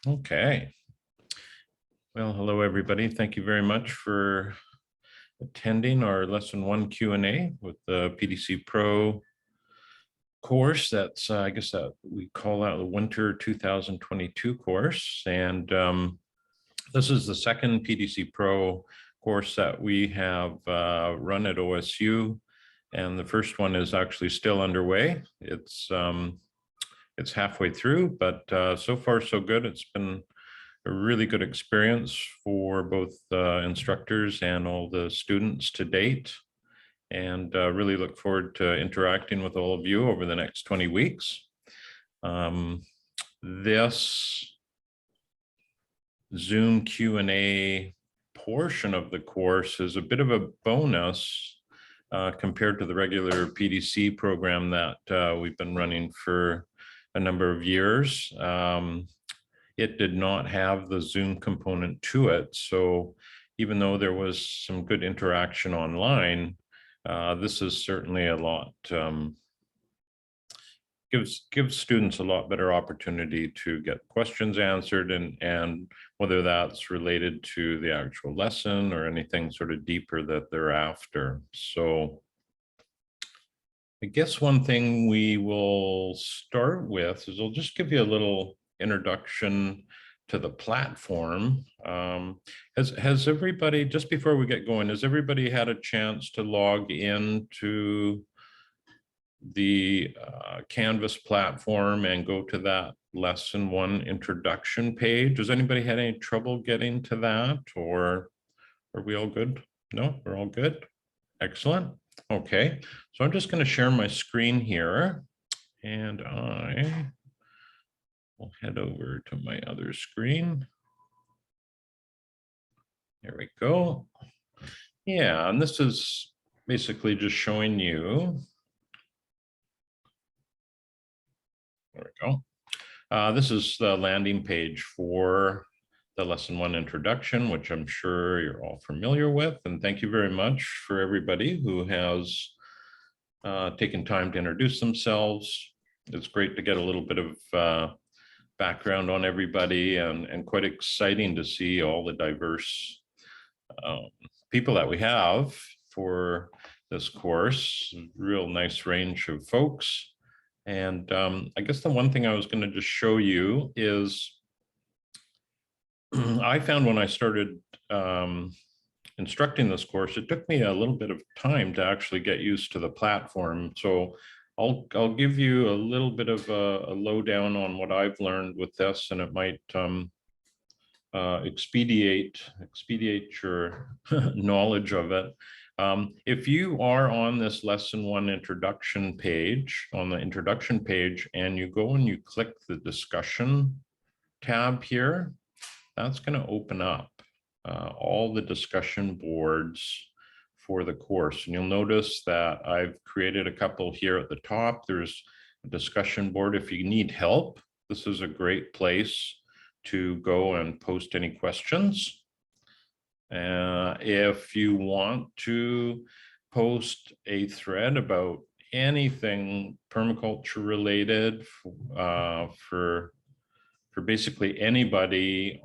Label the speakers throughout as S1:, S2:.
S1: Okay. Well, hello, everybody. Thank you very much for attending our lesson 1 Q&A with the PDC Pro course. That's, I guess that we call out the Winter 2022 course. And this is the second PDC Pro course that we have run at OSU. And the first one is actually still underway. It's halfway through, but so far so good. It's been a really good experience for both instructors and all the students to date, and really look forward to interacting with all of you over the next 20 weeks. This Zoom Q&A portion of the course is a bit of a bonus compared to the regular PDC program that we've been running for a number of years. It did not have the Zoom component to it. So even though there was some good interaction online, this is certainly a lot, gives students a lot better opportunity to get questions answered, and whether that's related to the actual lesson or anything sort of deeper that they're after. So I guess one thing we will start with is I'll just give you a little introduction to the platform. Has everybody, just before we get going, has everybody had a chance to log into the Canvas platform and go to that lesson 1 introduction page? Has anybody had any trouble getting to that, or are we all good? No, we're all good. Excellent. Okay, so I'm just going to share my screen here, and I will head over to my other screen. There we go. Yeah, and this is basically just showing you. There we go. This is the landing page for the lesson 1 introduction, which I'm sure you're all familiar with. And thank you very much for everybody who has taken time to introduce themselves. It's great to get a little bit of background on everybody, and quite exciting to see all the diverse people that we have for this course. Real nice range of folks. And I guess the one thing I was going to just show you is I found when I started instructing this course, it took me a little bit of time to actually get used to the platform. So I'll give you a little bit of a lowdown on what I've learned with this, and it might expedite your knowledge of it. If you are on this lesson 1 introduction page, on the introduction page, and you go and you click the discussion tab here, that's going to open up all the discussion boards for the course. And you'll notice that I've created a couple here at the top. There's a discussion board. If you need help, this is a great place to go and post any questions. If you want to post a thread about anything permaculture related for basically anybody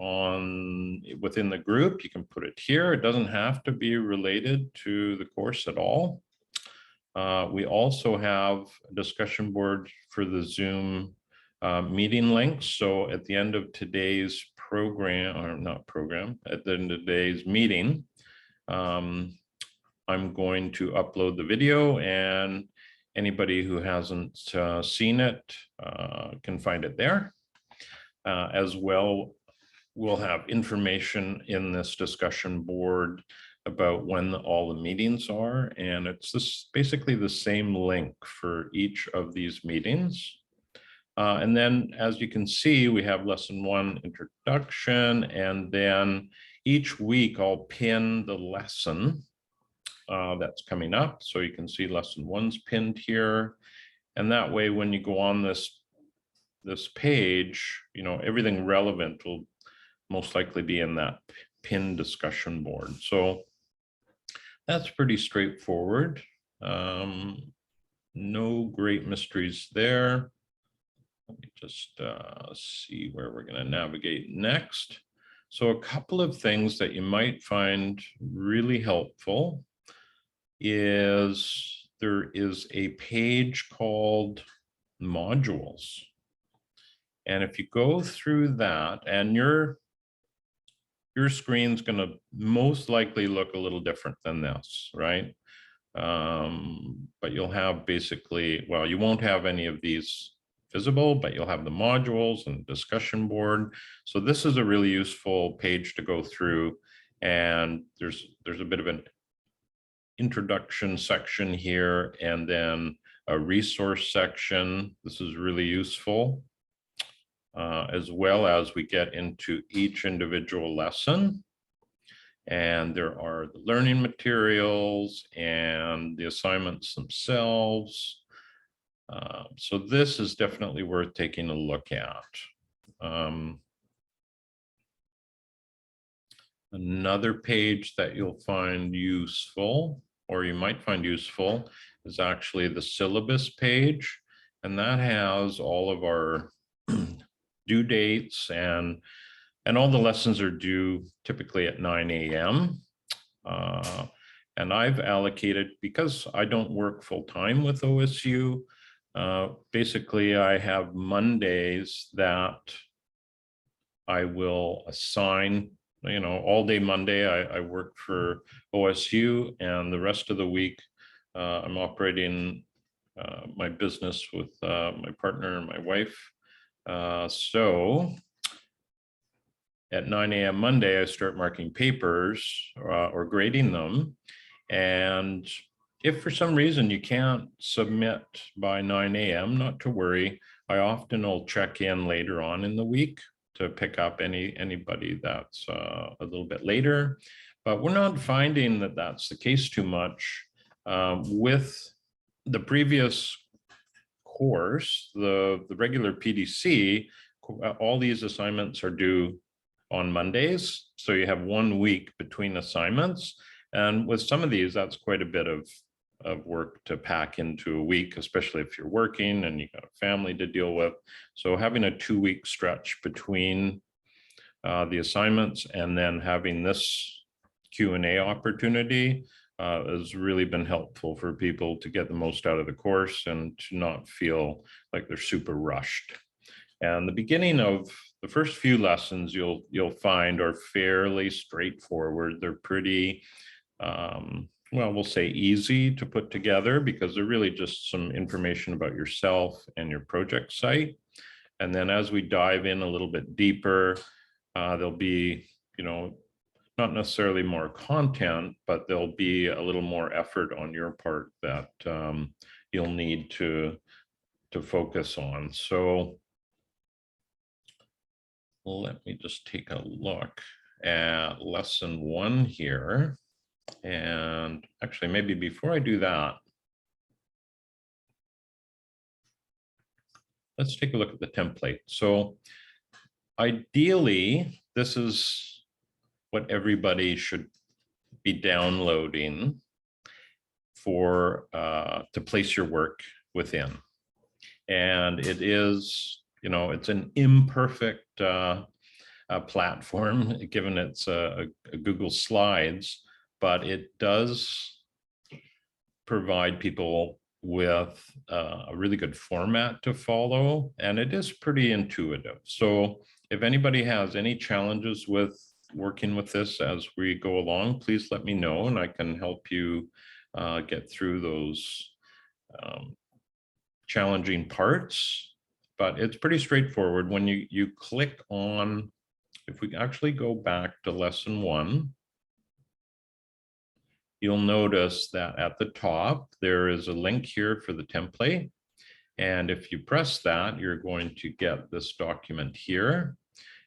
S1: within the group, you can put it here. It doesn't have to be related to the course at all. We also have a discussion board for the Zoom meeting links. So at the end of today's program, or not program, at the end of today's meeting, I'm going to upload the video, and anybody who hasn't seen it can find it there. As well, we'll have information in this discussion board about when all the meetings are, and it's basically the same link for each of these meetings. And then, as you can see, we have lesson 1 introduction, and then each week I'll pin the lesson that's coming up. So you can see lesson 1's pinned here, and that way when you go on this page, you know, everything relevant will most likely be in that pinned discussion board. So that's pretty straightforward. No great mysteries there. Let me just see where we're going to navigate next. So a couple of things that you might find really helpful is there is a page called modules. And if you go through that, and your screen's going to most likely look a little different than this, right? But you'll have basically, well, you won't have any of these visible, but you'll have the modules and discussion board. So this is a really useful page to go through. And there's a bit of an introduction section here, and then a resource section. This is really useful, as well as we get into each individual lesson. And there are the learning materials and the assignments themselves. So this is definitely worth taking a look at. Another page that you'll find useful, or you might find useful, is actually the syllabus page. And that has all of our due dates, and all the lessons are due typically at 9 a.m. And I've allocated, because I don't work full-time with OSU, basically I have Mondays that I will assign, you know, all day Monday I work for OSU, and the rest of the week I'm operating my business with my partner and my wife. So at 9 a.m. Monday, I start marking papers or grading them. And if for some reason you can't submit by 9 a.m., not to worry. I often will check in later on in the week to pick up anybody that's a little bit later. But we're not finding that that's the case too much. With the previous course, the regular PDC, all these assignments are due on Mondays. So you have 1 week between assignments. And with some of these, that's quite a bit of work to pack into a week, especially if you're working and you got a family to deal with. So having a 2-week stretch between the assignments and then having this Q&A opportunity has really been helpful for people to get the most out of the course and to not feel like they're super rushed. And the beginning of the first few lessons you'll find are fairly straightforward. They're pretty, well, we'll say easy to put together, because they're really just some information about yourself and your project site. And then as we dive in a little bit deeper, there'll be, you know, not necessarily more content, but there'll be a little more effort on your part that you'll need to focus on. So let me just take a look at lesson 1 here. And actually, maybe before I do that, let's take a look at the template. So ideally, this is what everybody should be downloading for to place your work within. And it is, you know, it's an imperfect platform, given it's a Google Slides, but it does provide people with a really good format to follow, and it is pretty intuitive. So if anybody has any challenges with working with this as we go along, please let me know, and I can help you get through those challenging parts. But it's pretty straightforward. When you click on, if we actually go back to lesson 1, you'll notice that at the top, there is a link here for the template. And if you press that, you're going to get this document here.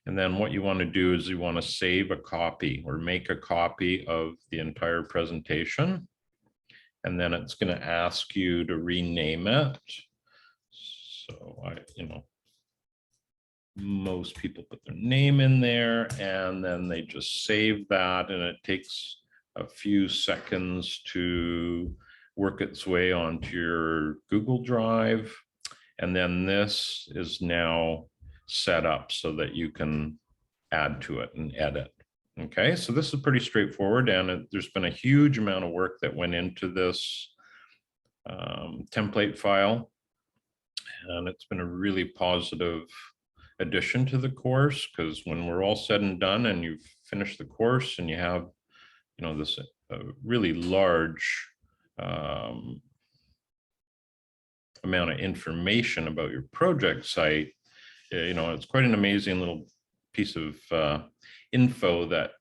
S1: And then what you want to do is you want to save a copy or make a copy of the entire presentation. And then it's going to ask you to rename it. So most people put their name in there, and then they just save that, and it takes a few seconds to work its way onto your Google Drive. And then this is now set up so that you can add to it and edit. Okay, so this is pretty straightforward, and there's been a huge amount of work that went into this template file, and it's been a really positive addition to the course, because when we're all said and done and you've finished the course and you have, you know, this really large amount of information about your project site, you know, it's quite an amazing little piece of info that,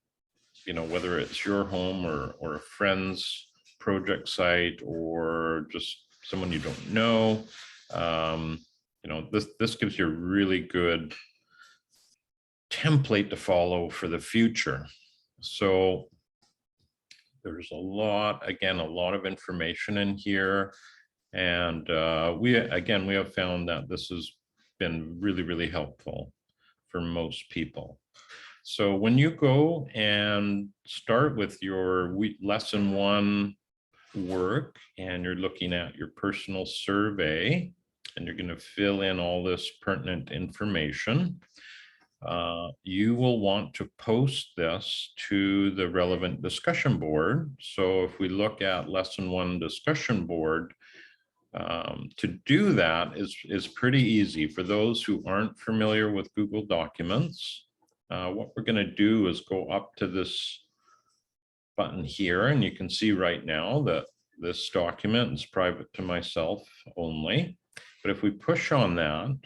S1: you know, whether it's your home or a friend's project site or just someone you don't know, you know, this gives you a really good template to follow for the future. So there's a lot of information in here. And we have found that this has been really, really helpful for most people. So when you go and start with your lesson 1 work and you're looking at your personal survey and you're going to fill in all this pertinent information, you will want to post this to the relevant discussion board. So if we look at lesson 1 discussion board, to do that is pretty easy. For those who aren't familiar with Google Documents, what we're going to do is go up to this button here, and you can see right now that this document is private to myself only. But if we push on that,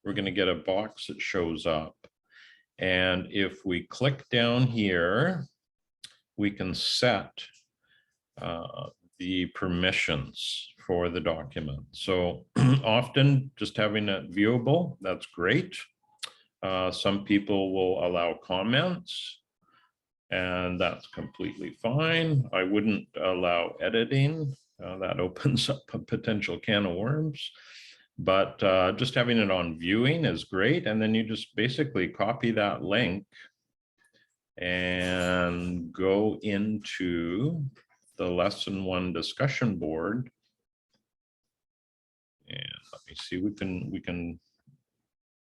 S1: we're going to get a box that shows up. And if we click down here, we can set the permissions for the document. So often just having it viewable, that's great. Some people will allow comments, and that's completely fine. I wouldn't allow editing. That opens up a potential can of worms. But just having it on viewing is great. And then you just basically copy that link and go into the lesson 1 discussion board. And let me see, we can,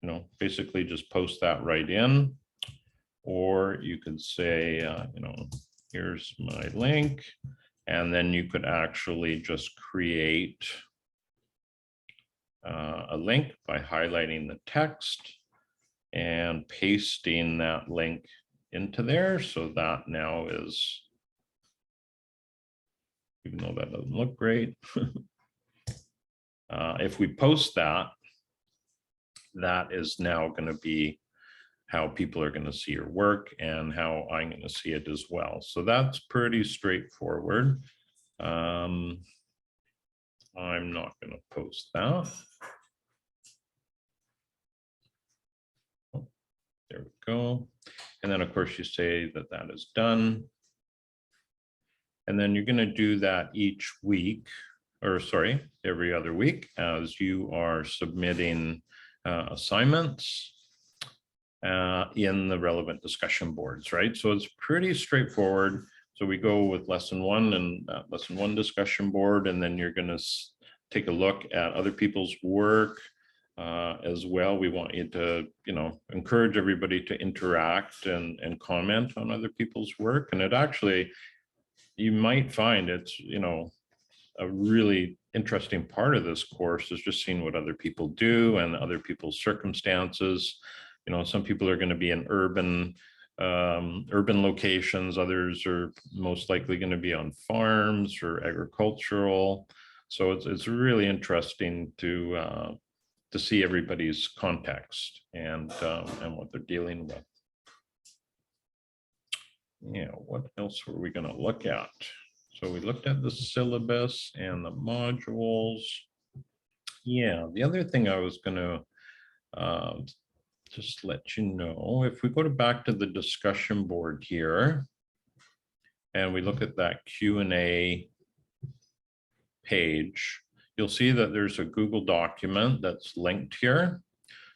S1: you know, basically just post that right in. Or you could say, you know, here's my link. And then you could actually just create a link by highlighting the text and pasting that link into there. So that now is, even though that doesn't look great, if we post that, that is now going to be how people are going to see your work and how I'm going to see it as well. So that's pretty straightforward. I'm not going to post that. Oh, there we go. And then of course you say that that is done. And then you're going to do that each week, or sorry, every other week, as you are submitting assignments in the relevant discussion boards, right? So it's pretty straightforward. So we go with lesson 1 and lesson 1 discussion board, and then you're going to take a look at other people's work as well. We want you to, you know, encourage everybody to interact and comment on other people's work. And it actually, you might find it's, you know, a really interesting part of this course is just seeing what other people do and other people's circumstances. You know, some people are going to be in urban locations. Others are most likely going to be on farms or agricultural. So it's really interesting to see everybody's context and what they're dealing with. Yeah, what else were we going to look at? So we looked at the syllabus and the modules. Yeah, the other thing I was going to just let you know, if we go back to the discussion board here, and we look at that Q&A page, you'll see that there's a Google document that's linked here.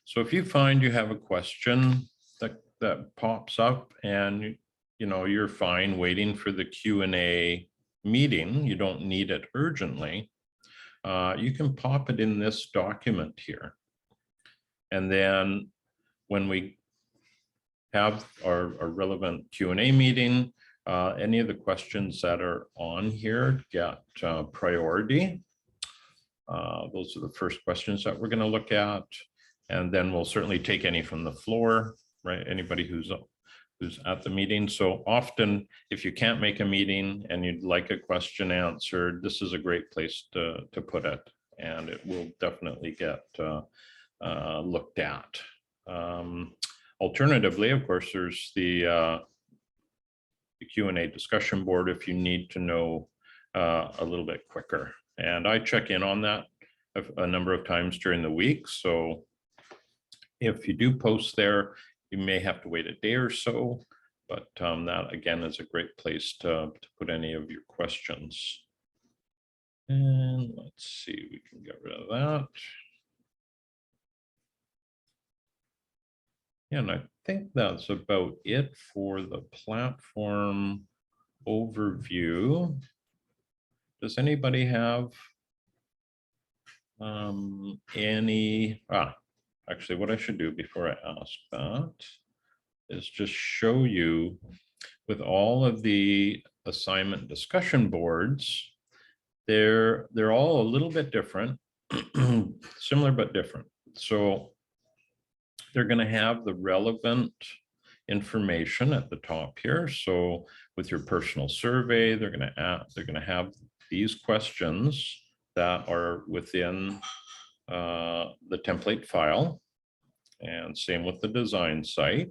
S1: So if you find you have a question that pops up and you know you're fine waiting for the Q&A meeting, you don't need it urgently, you can pop it in this document here. And then when we have our relevant Q&A meeting, any of the questions that are on here get priority. Those are the first questions that we're going to look at. And then we'll certainly take any from the floor, right? Anybody who's at the meeting. So often, if you can't make a meeting and you'd like a question answered, this is a great place to put it. And it will definitely get looked at. Alternatively, of course, there's the Q&A discussion board if you need to know a little bit quicker. And I check in on that a number of times during the week. So if you do post there, you may have to wait a day or so, but that again is a great place to put any of your questions. And let's see, we can get rid of that. Yeah, and I think that's about it for the platform overview. Does anybody have actually what I should do before I ask that is just show you with all of the assignment discussion boards, they're all a little bit different, similar but different. So they're going to have the relevant information at the top here. So with your personal survey, they're going to have these questions that are within the template file, and same with the design site.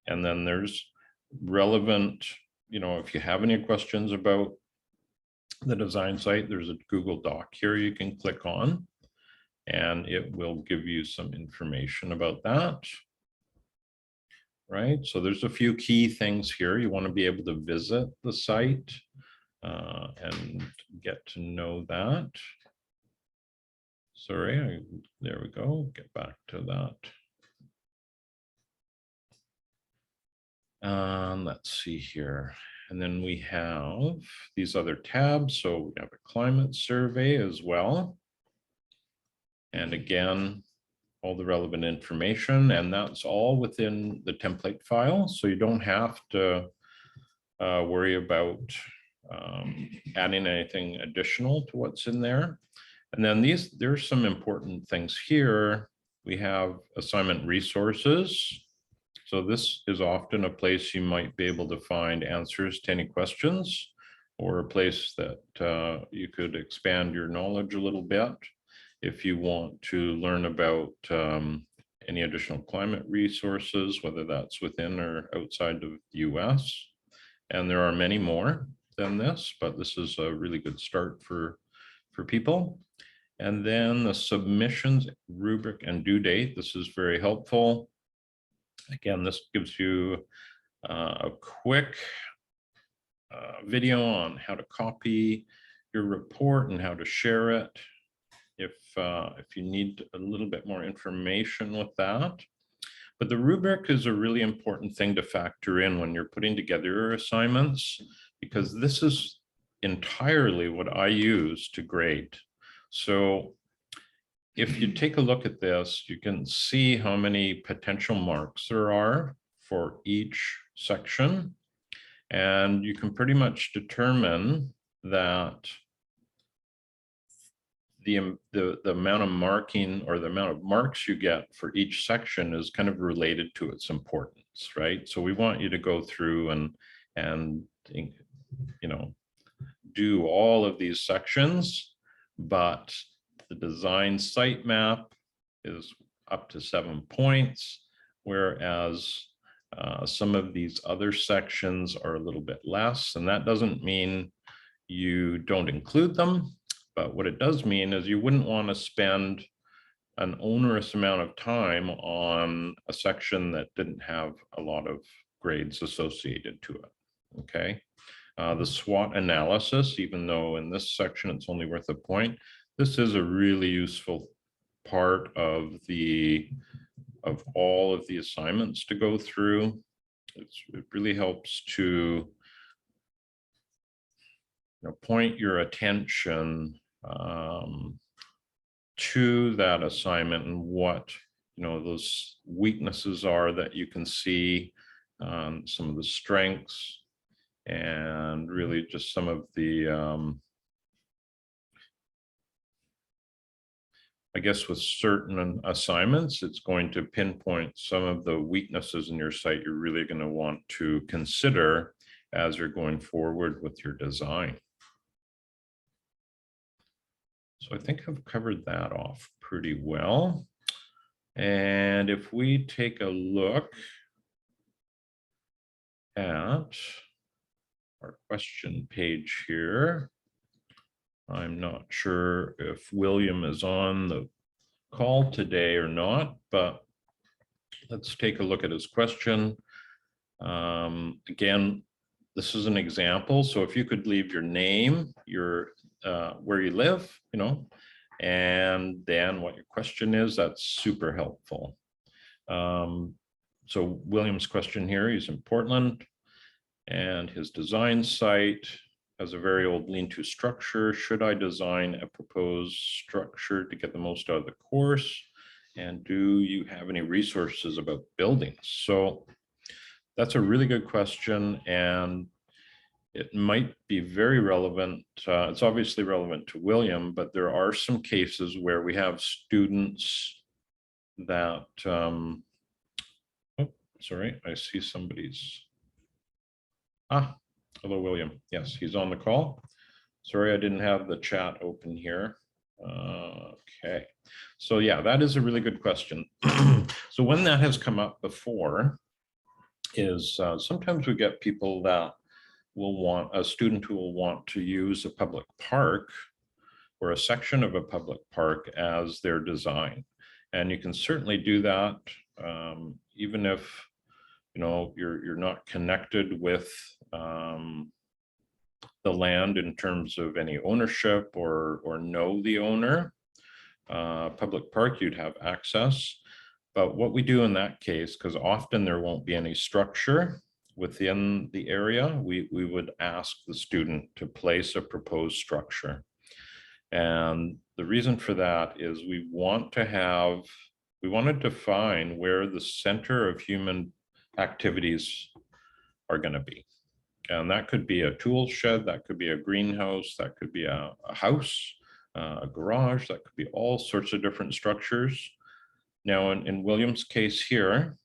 S1: And then there's relevant, if you have any questions about the design site, there's a Google Doc here you can click on, and it will give you some information about that. Right, so there's a few key things here. You want to be able to visit the site and get to know that. Sorry, there we go, get back to that. Let's see here. And then we have these other tabs. So we have a climate survey as well. And again, all the relevant information, and that's all within the template file. So you don't have to worry about adding anything additional to what's in there. And then there's some important things here. We have assignment resources. So this is often a place you might be able to find answers to any questions, or a place that you could expand your knowledge a little bit if you want to learn about any additional climate resources, whether that's within or outside of the US. And there are many more than this, but this is a really good start for people. And then the submissions rubric and due date. This is very helpful. Again, this gives you a quick video on how to copy your report and how to share it if you need a little bit more information with that. But the rubric is a really important thing to factor in when you're putting together your assignments, because this is entirely what I use to grade. So if you take a look at this, you can see how many potential marks there are for each section. And you can pretty much determine that the amount of marking, or the amount of marks you get for each section, is kind of related to its importance, right? So we want you to go through and do all of these sections, but the design sitemap is up to 7 points, whereas some of these other sections are a little bit less. And that doesn't mean you don't include them, but what it does mean is you wouldn't want to spend an onerous amount of time on a section that didn't have a lot of grades associated to it. Okay. The SWOT analysis, even though in this section it's only worth a point, this is a really useful part of all of the assignments to go through. It really helps to point your attention to that assignment and what, you know, those weaknesses are that you can see, some of the strengths, and really just some of the, I guess with certain assignments, it's going to pinpoint some of the weaknesses in your site you're really going to want to consider as you're going forward with your design. So I think I've covered that off pretty well. And if we take a look at our question page here, I'm not sure if William is on the call today or not, but let's take a look at his question. Again, this is an example. So if you could leave your name, your where you live, you know, and then what your question is, that's super helpful. So William's question here, he's in Portland, and his design site has a very old lean-to structure. Should I design a proposed structure to get the most out of the course? And do you have any resources about buildings? So that's a really good question, and it might be very relevant. It's obviously relevant to William, but there are some cases where we have students that, oh, sorry, I see somebody's, hello, William. Yes, he's on the call. Sorry, I didn't have the chat open here. Okay, so yeah, that is a really good question. So when that has come up before is sometimes we get people that will want, a student who will want to use a public park or a section of a public park as their design. And you can certainly do that, even if, you know, you're not connected with the land in terms of any ownership or know the owner. Public park, you'd have access. But what we do in that case, because often there won't be any structure within the area, we would ask the student to place a proposed structure. And the reason for that is we want to define where the center of human activities are going to be. And that could be a tool shed, that could be a greenhouse, that could be a house, a garage, that could be all sorts of different structures. Now, in William's case here,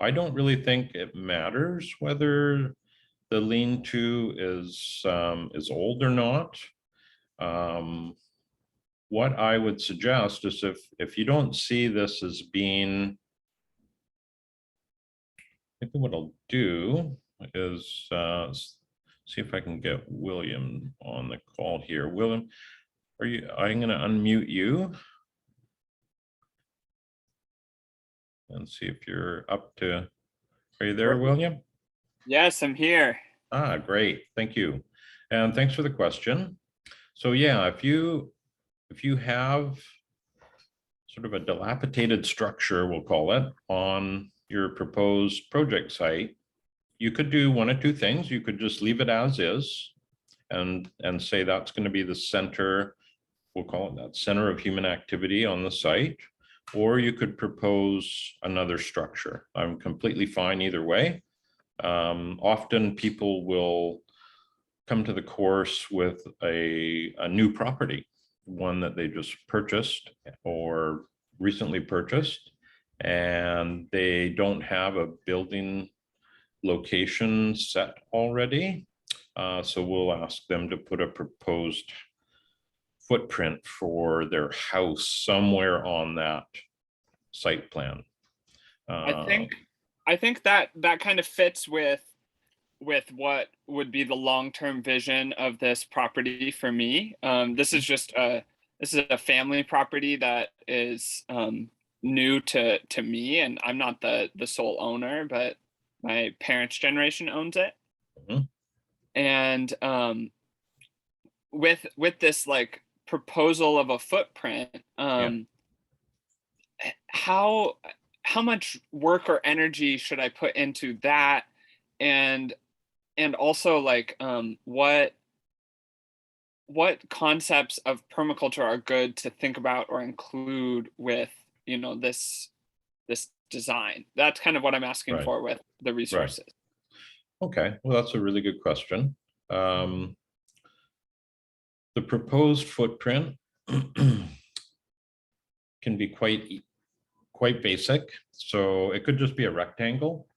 S1: I don't really think it matters whether the lean-to is old or not. What I would suggest is if you don't see this as being, maybe what I'll do is see if I can get William on the call here. William, I'm going to unmute you and see if you're up to, are you there, William?
S2: Yes, I'm here.
S1: Great, thank you. And thanks for the question. So yeah, if you have sort of a dilapidated structure, we'll call it, on your proposed project site, you could do one of two things. You could just leave it as is and say that's going to be the center, we'll call it that center of human activity on the site, or you could propose another structure. I'm completely fine either way. Often people will come to the course with a new property, one that they just purchased or recently purchased, and they don't have a building location set already. So we'll ask them to put a proposed footprint for their house somewhere on that site plan.
S2: I think that kind of fits with what would be the long-term vision of this property for me. This is a family property that is new to me, and I'm not the sole owner, but my parents' generation owns it.
S1: Mm-hmm.
S2: And with this like proposal of a footprint, how much work or energy should I put into that? And also like what what concepts of permaculture are good to think about or include with, this design? That's kind of what I'm asking
S1: Right,
S2: for with the
S1: right.
S2: resources.
S1: Okay, well, that's a really good question. The proposed footprint can be quite basic. So it could just be a rectangle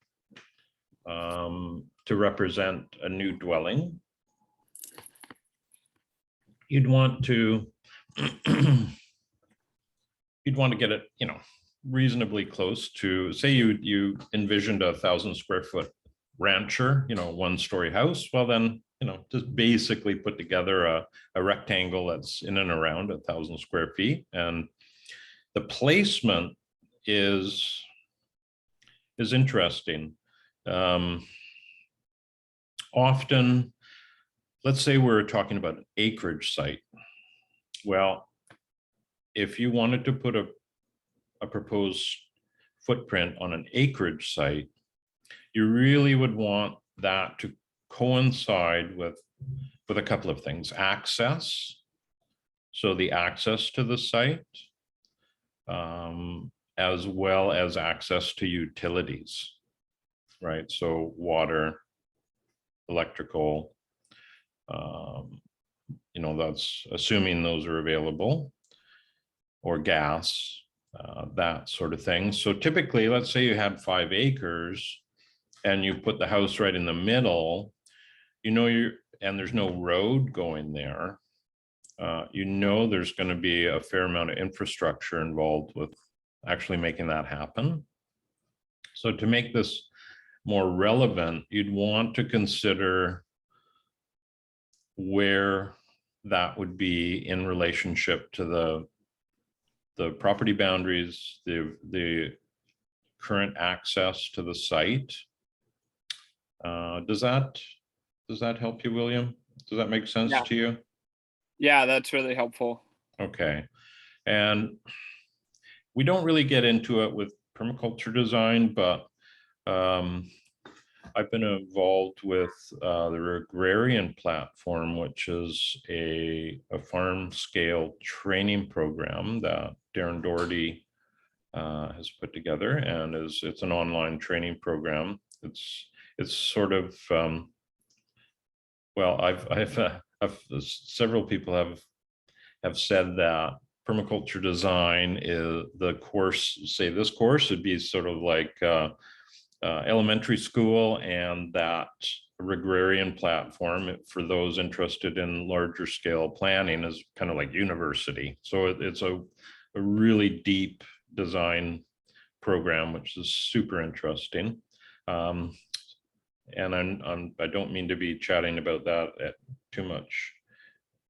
S1: to represent a new dwelling. You'd want to get it, reasonably close to, say you envisioned 1,000 square foot rancher, 1-story house. Well, then, just basically put together a rectangle that's in and around 1,000 square feet. And the placement is interesting. Often, let's say we're talking about an acreage site. Well, if you wanted to put a proposed footprint on an acreage site, you really would want that to coincide with a couple of things. Access, so the access to the site, as well as access to utilities, right? So water, electrical, that's assuming those are available, or gas, that sort of thing. So typically, let's say you had 5 acres and you put the house right in the middle, and there's no road going there, there's going to be a fair amount of infrastructure involved with actually making that happen. So to make this more relevant, you'd want to consider where that would be in relationship to the property boundaries, the current access to the site. Does that help you, William? Does that make sense
S2: Yeah.
S1: to you?
S2: Yeah, that's really helpful.
S1: Okay. And we don't really get into it with permaculture design, but I've been involved with the Regression platform, which is a farm scale training program that Darren Doherty has put together, and it's an online training program. It's sort of well, I've several people have said that permaculture design is the course. Say this course would be sort of like elementary school, and that Regression platform for those interested in larger scale planning is kind of like university. So it's a really deep design program, which is super interesting. And I don't mean to be chatting about that too much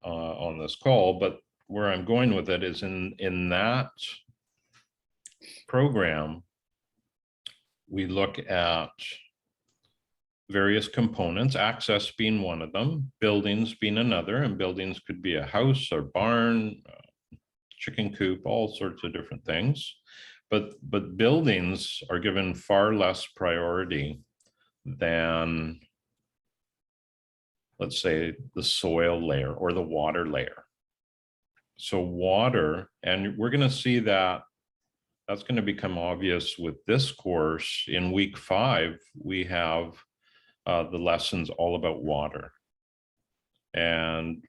S1: on this call, but where I'm going with it is in that program, we look at various components, access being one of them, buildings being another, and buildings could be a house or barn, chicken coop, all sorts of different things. But buildings are given far less priority than, let's say, the soil layer or the water layer. So water, and we're going to see that that's going to become obvious with this course. In week 5, we have the lessons all about water. And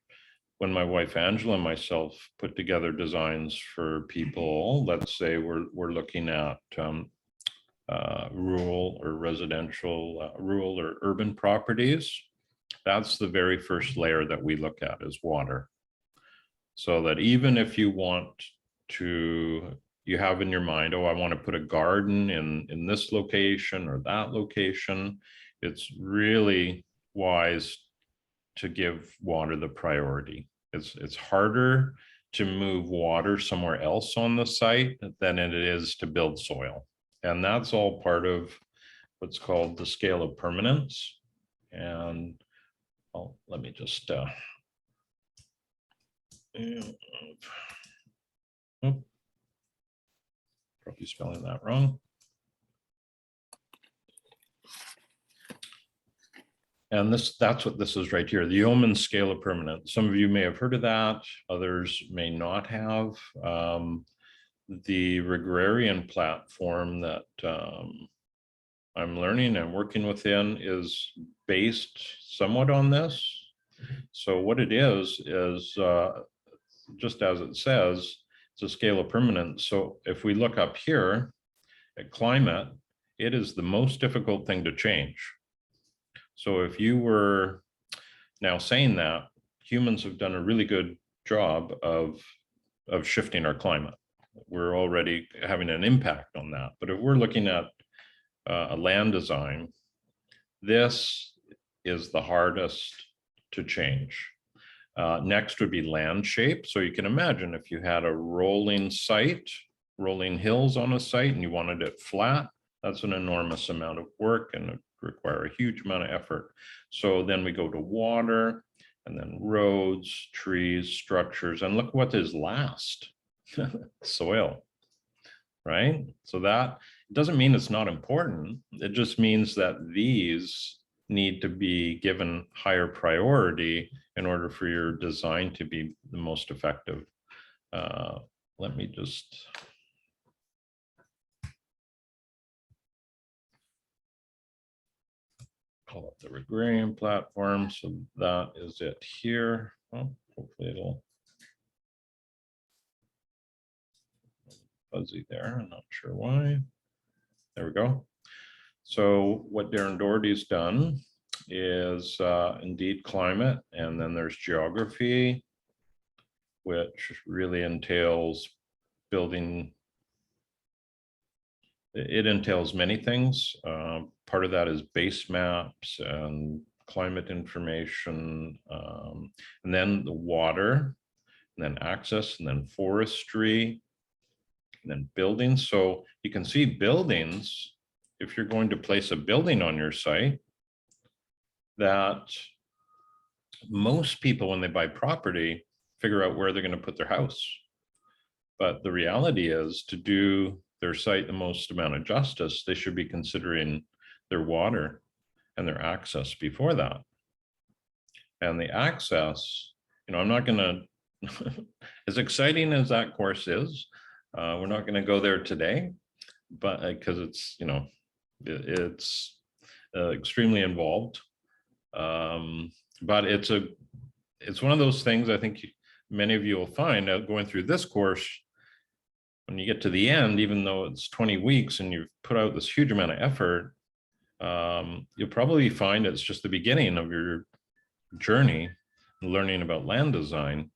S1: when my wife Angela and myself put together designs for people, let's say we're looking at rural or residential, rural or urban properties, that's the very first layer that we look at is water. So that even if you have in your mind, oh, I want to put a garden in this location or that location, it's really wise to give water the priority. It's harder to move water somewhere else on the site than it is to build soil. And that's all part of what's called the scale of permanence. And let me just probably spelling that wrong. And that's what this is right here, the Yeoman scale of permanence. Some of you may have heard of that, others may not have. The Regression platform that I'm learning and working within is based somewhat on this. So what it is just as it says, it's a scale of permanence. So if we look up here at climate, it is the most difficult thing to change. So if you were now saying that, humans have done a really good job of shifting our climate. We're already having an impact on that. But if we're looking at a land design, this is the hardest to change. Next would be land shape. So you can imagine if you had a rolling site, rolling hills on a site, and you wanted it flat, that's an enormous amount of work and it require a huge amount of effort. So then we go to water, and then roads, trees, structures, and look what is last. Soil, right? So that doesn't mean it's not important. It just means that these need to be given higher priority in order for your design to be the most effective. Let me just call up the Regression platform. So that is it here. Oh, hopefully it'll fuzzy there. I'm not sure why. There we go. So what Darren Doherty's done is indeed climate, and then there's geography, which really entails building. It entails many things. Part of that is base maps and climate information, and then the water, and then access, and then forestry, and then buildings. So you can see buildings, if you're going to place a building on your site, that most people, when they buy property, figure out where they're going to put their house. But the reality is, to do their site the most amount of justice, they should be considering their water and their access before that. And the access, I'm not going to, as exciting as that course is, we're not going to go there today, but because it's, it's extremely involved. But it's one of those things I think many of you will find out going through this course. When you get to the end, even though it's 20 weeks and you've put out this huge amount of effort, you'll probably find it's just the beginning of your journey learning about land design,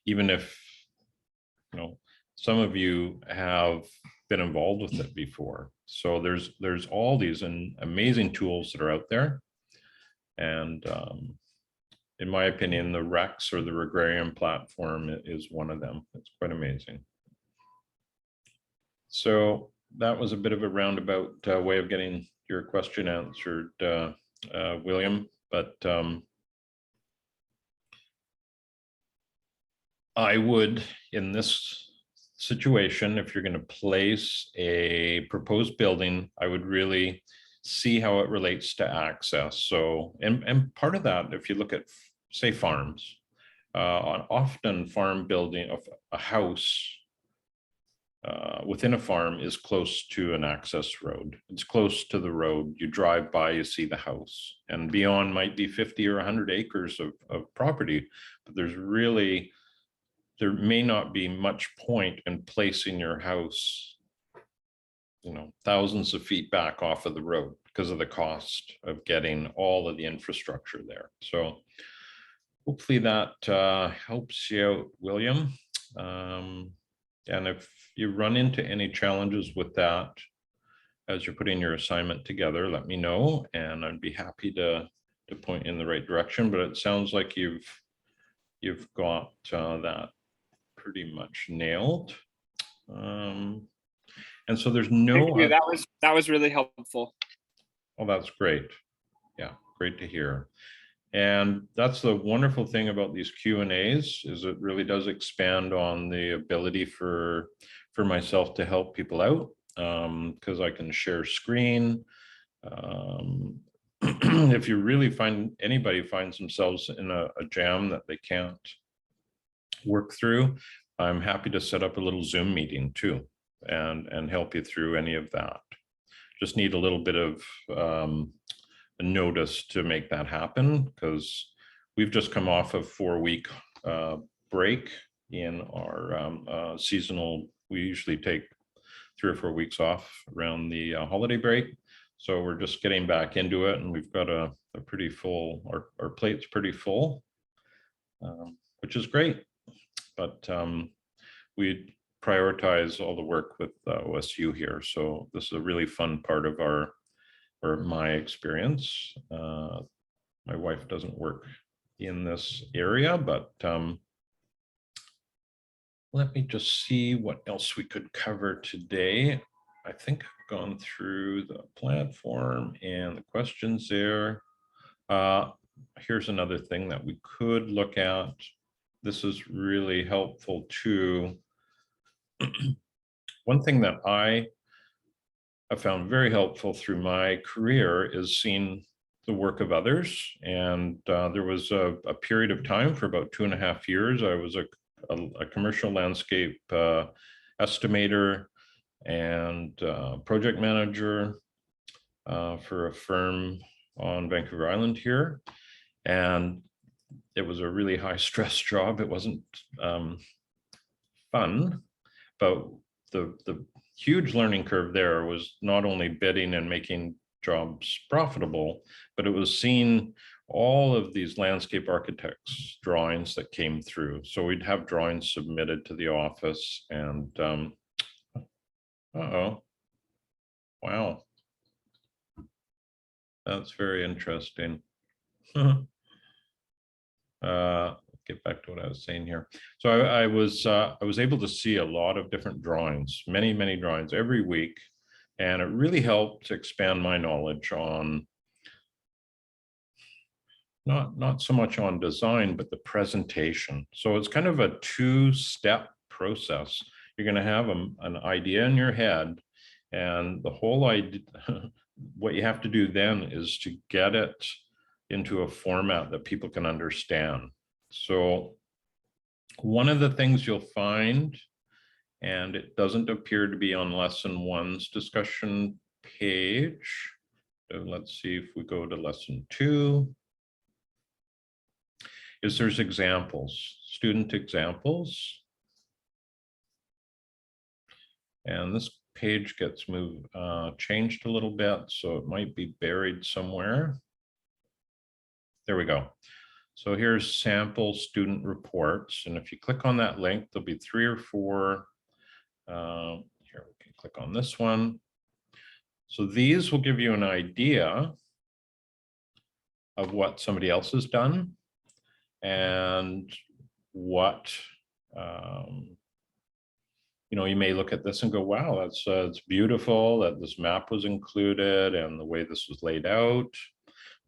S1: even if some of you have been involved with it before. So there's all these amazing tools that are out there, and in my opinion, the Rex or the Regression platform is one of them. It's quite amazing. So that was a bit of a roundabout way of getting your question answered, William, but I would, in this situation, if you're going to place a proposed building, I would really see how it relates to access. So, and part of that, if you look at, say, farms, often farm building of a house within a farm is close to an access road. It's close to the road. You drive by, you see the house, and beyond might be 50 or 100 acres of property, but there may not be much point in placing your house, thousands of feet back off of the road because of the cost of getting all of the infrastructure there. So hopefully that helps you out, William. And if you run into any challenges with that as you're putting your assignment together, let me know, and I'd be happy to point in the right direction. But it sounds like you've got that pretty much nailed. And so there's no.
S2: Thank you. That was really helpful.
S1: Oh, that's great. Yeah, great to hear. And that's the wonderful thing about these Q&As, is it really does expand on the ability for myself to help people out, because I can share screen. if you really anybody finds themselves in a jam that they can't work through, I'm happy to set up a little Zoom meeting too, and help you through any of that. Just need a little bit of a notice to make that happen, because we've just come off a 4-week break in our seasonal. We usually take 3 or 4 weeks off around the holiday break. So we're just getting back into it, and we've got a pretty full, our plate's pretty full, which is great. But we prioritize all the work with OSU here. So this is a really fun part of my experience. My wife doesn't work in this area, but let me just see what else we could cover today. I think I've gone through the platform and the questions there. Here's another thing that we could look at. This is really helpful too. One thing that I have found very helpful through my career is seeing the work of others. And there was a period of time for about 2.5 years. I was a commercial landscape estimator and project manager for a firm on Vancouver Island here. And it was a really high stress job. It wasn't fun, but the huge learning curve there was not only bidding and making jobs profitable, but it was seeing all of these landscape architects' drawings that came through. So we'd have drawings submitted to the office, and wow, that's very interesting. Get back to what I was saying here. So I was able to see a lot of different drawings, many drawings every week, and it really helped expand my knowledge on not so much on design, but the presentation. So it's kind of a 2-step process. You're going to have an idea in your head, and the whole idea, what you have to do then is to get it into a format that people can understand. So one of the things you'll find, and it doesn't appear to be on lesson 1's discussion page. So let's see if we go to lesson 2. Is there's examples, student examples. And this page gets changed a little bit, so it might be buried somewhere. There we go. So here's sample student reports. And if you click on that link, there'll be 3 or 4. Here, we can click on this one. So these will give you an idea of what somebody else has done and what, you may look at this and go, wow, that's it's beautiful that this map was included and the way this was laid out.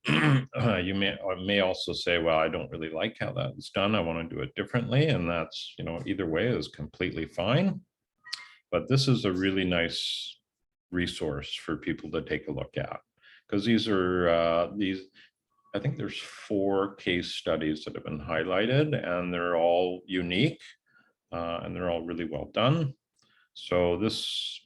S1: You may also say, well, I don't really like how that's done. I want to do it differently. And that's, either way is completely fine. But this is a really nice resource for people to take a look at, because these are I think there's 4 case studies that have been highlighted, and they're all unique and they're all really well done. So this,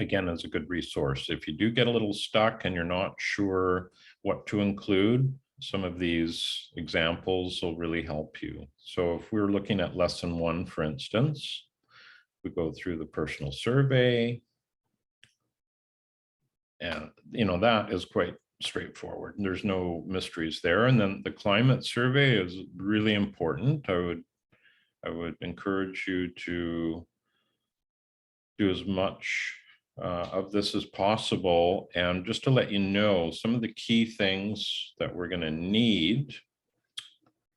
S1: again, is a good resource. If you do get a little stuck and you're not sure what to include, some of these examples will really help you. So if we're looking at lesson 1, for instance, we go through the personal survey, and that is quite straightforward. There's no mysteries there. And then the climate survey is really important. I would encourage you to do as much of this as possible. And just to let you know, some of the key things that we're going to need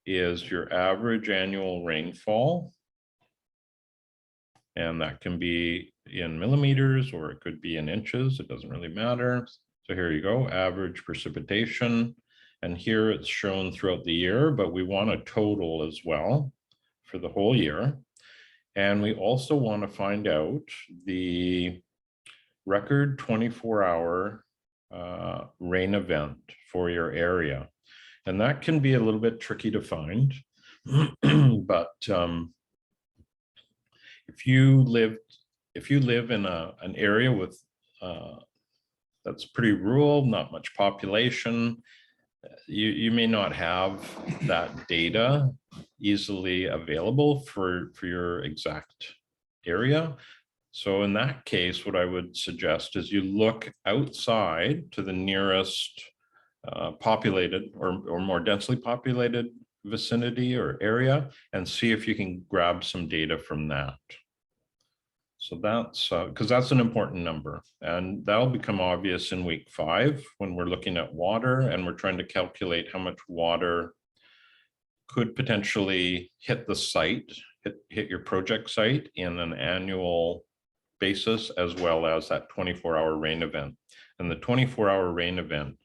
S1: is your average annual rainfall. And that can be in millimeters, or it could be in inches. It doesn't really matter. So here you go, average precipitation. And here it's shown throughout the year, but we want a total as well for the whole year. And we also want to find out the record 24-hour rain event for your area. And that can be a little bit tricky to find. But if you live in an area with that's pretty rural, not much population, you may not have that data easily available for your exact area. So in that case, what I would suggest is you look outside to the nearest populated or more densely populated vicinity or area and see if you can grab some data from that. So that's because that's an important number, and that'll become obvious in week 5 when we're looking at water and we're trying to calculate how much water could potentially hit the site, hit your project site in an annual basis, as well as that 24-hour rain event. And the 24-hour rain event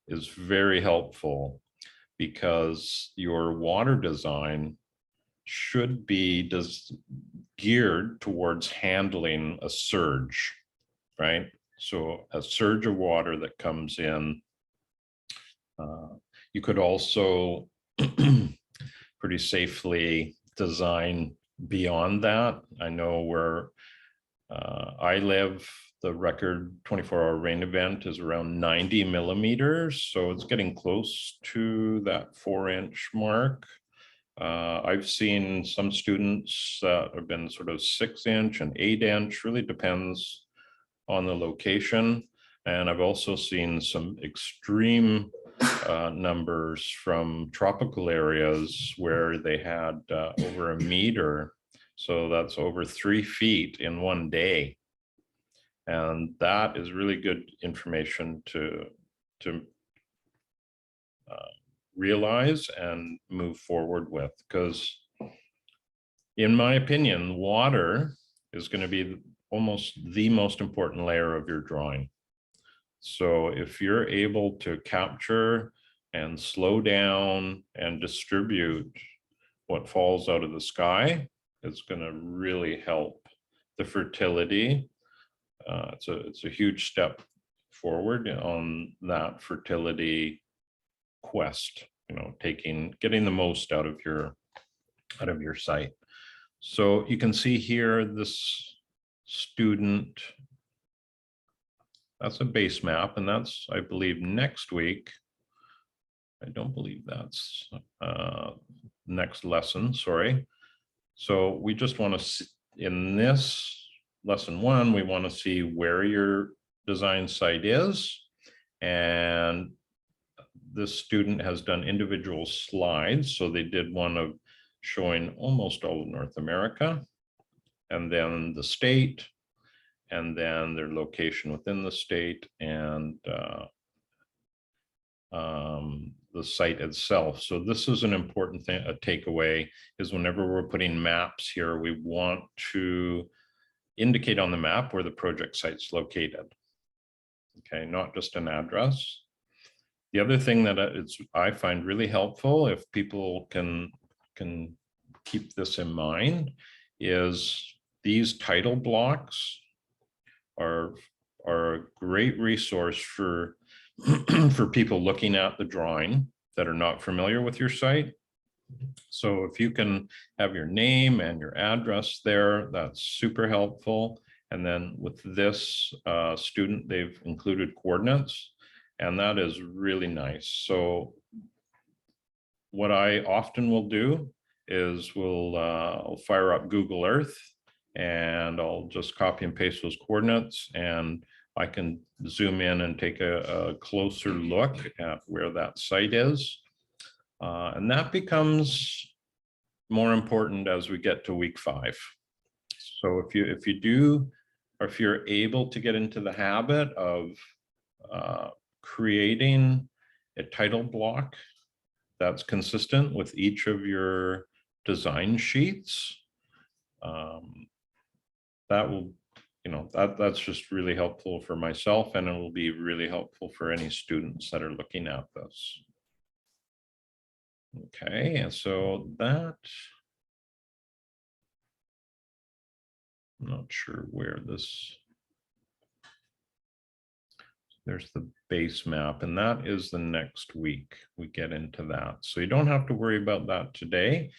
S1: is very helpful because your water design should be geared towards handling a surge, right? So a surge of water that comes in. You could also pretty safely design beyond that. I know where I live, the record 24-hour rain event is around 90 millimeters. So it's getting close to that 4-inch mark. I've seen some students that have been sort of 6-inch and 8-inch, really depends on the location. And I've also seen some extreme numbers from tropical areas where they had over 1 meter. So that's over 3 feet in one day. And that is really good information to realize and move forward with, because in my opinion, water is going to be almost the most important layer of your drawing. So if you're able to capture and slow down and distribute what falls out of the sky, it's going to really help the fertility. It's a huge step forward on that fertility quest, getting the most out of your site. So you can see here this student, that's a base map, and that's, I believe, next week. I don't believe that's next lesson, sorry. So we just want to, in this lesson 1, we want to see where your design site is, and this student has done individual slides. So they did one of showing almost all of North America, and then the state, and then their location within the state, and the site itself. So this is an important thing, a takeaway, is whenever we're putting maps here, we want to indicate on the map where the project site's located. Okay, not just an address. The other thing that I find really helpful, if people can keep this in mind, is these title blocks are a great resource for for people looking at the drawing that are not familiar with your site. So if you can have your name and your address there, that's super helpful. And then with this student, they've included coordinates, and that is really nice. So what I often will do is I'll fire up Google Earth, and I'll just copy and paste those coordinates, and I can zoom in and take a closer look at where that site is. And that becomes more important as we get to week 5. So if you're able to get into the habit of creating a title block that's consistent with each of your design sheets, that will, that's just really helpful for myself, and it will be really helpful for any students that are looking at this. Okay, and so that, I'm not sure where this, there's the base map, and that is the next week we get into that. So you don't have to worry about that today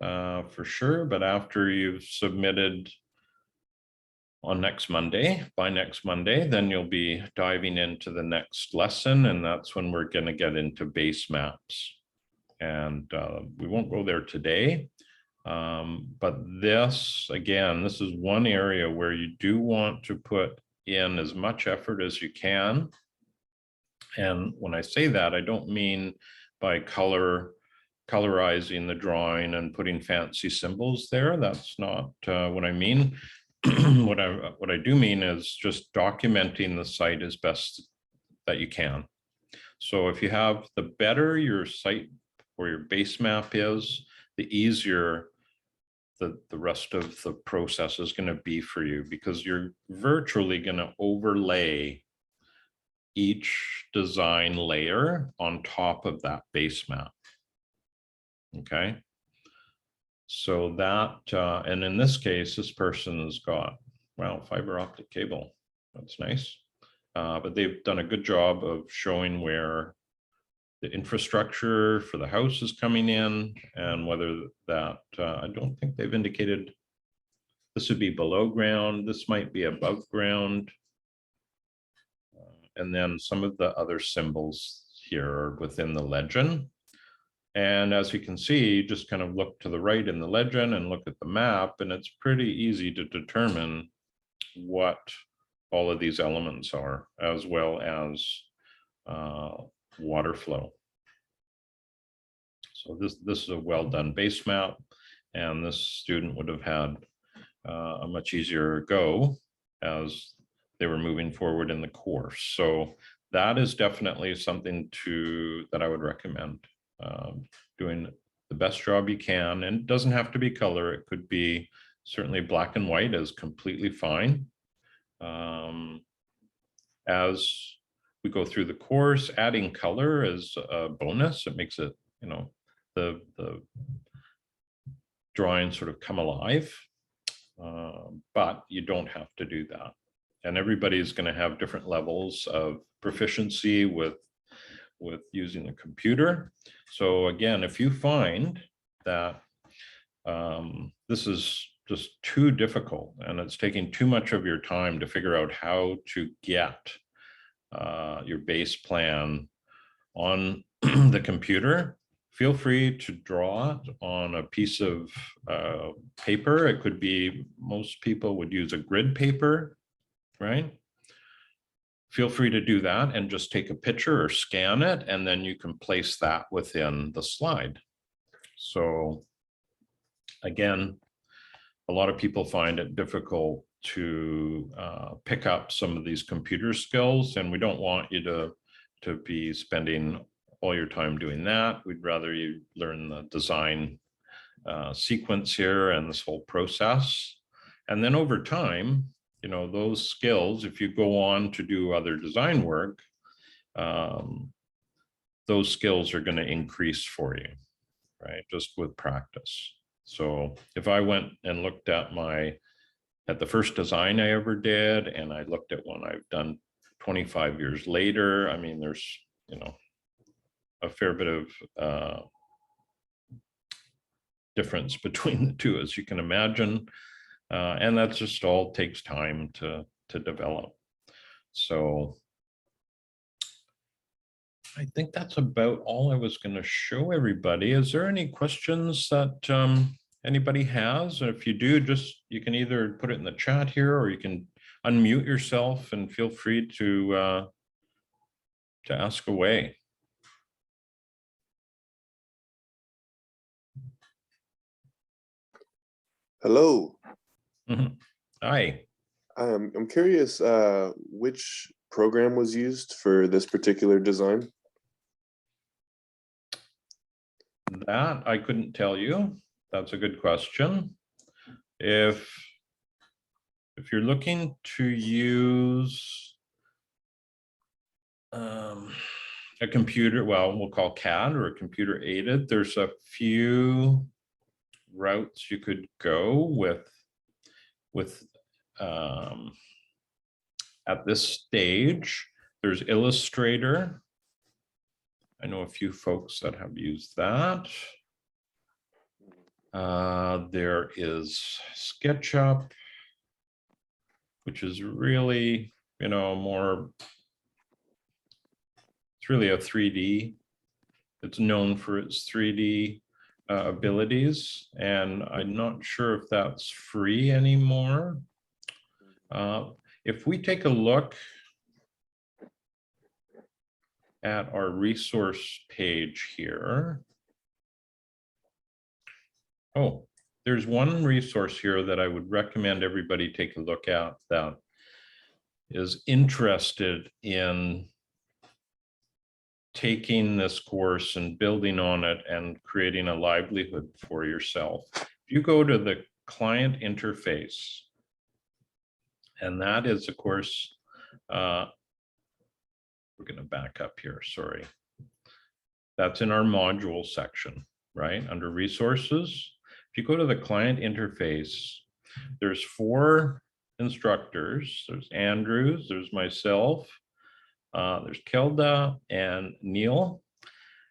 S1: for sure, but after you've submitted on next Monday, by next Monday, then you'll be diving into the next lesson, and that's when we're going to get into base maps. And we won't go there today, but this, again, this is one area where you do want to put in as much effort as you can. And when I say that, I don't mean by colorizing the drawing and putting fancy symbols there. That's not what I mean. What I do mean is just documenting the site as best that you can. So if you have, the better your site or your base map is, the easier the rest of the process is going to be for you, because you're virtually going to overlay each design layer on top of that base map. Okay. So that, and in this case, this person has got, well, fiber optic cable. That's nice. But they've done a good job of showing where the infrastructure for the house is coming in, and whether that, I don't think they've indicated, this would be below ground, this might be above ground. And then some of the other symbols here are within the legend. And as you can see, just kind of look to the right in the legend and look at the map, and it's pretty easy to determine what all of these elements are, as well as water flow. So this is a well done base map, and this student would have had a much easier go as they were moving forward in the course. So that is definitely something that I would recommend. Doing the best job you can, and it doesn't have to be color. It could be, certainly black and white is completely fine. As we go through the course, adding color is a bonus. It makes it, you know, the drawings sort of come alive, but you don't have to do that. And everybody's going to have different levels of proficiency with using a computer. So again, if you find that this is just too difficult and it's taking too much of your time to figure out how to get your base plan on the computer, feel free to draw it on a piece of paper. It could be, most people would use a grid paper, right? Feel free to do that and just take a picture or scan it, and then you can place that within the slide. So again, a lot of people find it difficult to pick up some of these computer skills, and we don't want you to be spending all your time doing that. We'd rather you learn the design sequence here and this whole process. And then over time, you know, those skills, if you go on to do other design work, those skills are going to increase for you, right? Just with practice. So if I went and looked at the first design I ever did, and I looked at one I've done 25 years later, I mean, there's, you know, a fair bit of difference between the two, as you can imagine. And that just all takes time to develop. So I think that's about all I was going to show everybody. Is there any questions that anybody has? If you do, you can either put it in the chat here, or you can unmute yourself and feel free to ask away.
S3: Hello.
S1: Hi.
S3: I'm curious which program was used for this particular design?
S1: That I couldn't tell you. That's a good question. If you're looking to use a computer, well, we'll call CAD or a computer aided, there's a few routes you could go with at this stage. There's Illustrator. I know a few folks that have used that. There is SketchUp, which is really, more, it's really a 3D. It's known for its 3D abilities, and I'm not sure if that's free anymore. If we take a look at our resource page here. Oh, there's one resource here that I would recommend everybody take a look at that is interested in taking this course and building on it and creating a livelihood for yourself. If you go to the client interface, and that is, of course, we're going to back up here, sorry. That's in our module section, right? Under resources. If you go to the client interface, there's 4 instructors. There's Andrews, there's myself, there's Kelda and Neil.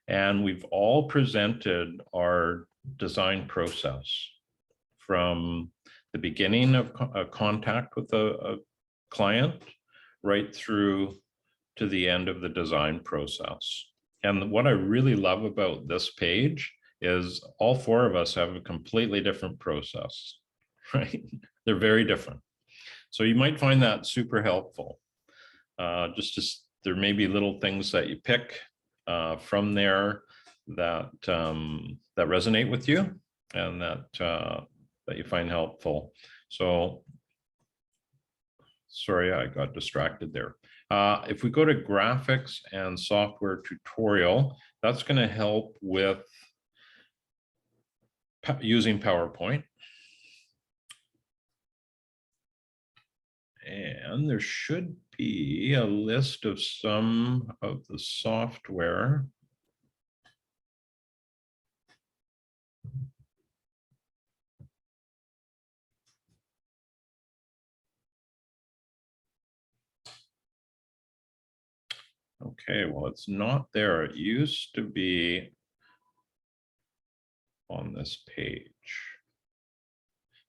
S1: And we've all presented our design process from the beginning of contact with a client right through to the end of the design process. And what I really love about this page is all 4 of us have a completely different process, right? They're very different. So you might find that super helpful. There may be little things that you pick from there that that resonate with you and that you find helpful. So, sorry, I got distracted there. If we go to graphics and software tutorial, that's going to help with using PowerPoint. And there should be a list of some of the software. Okay, well, it's not there. It used to be on this page.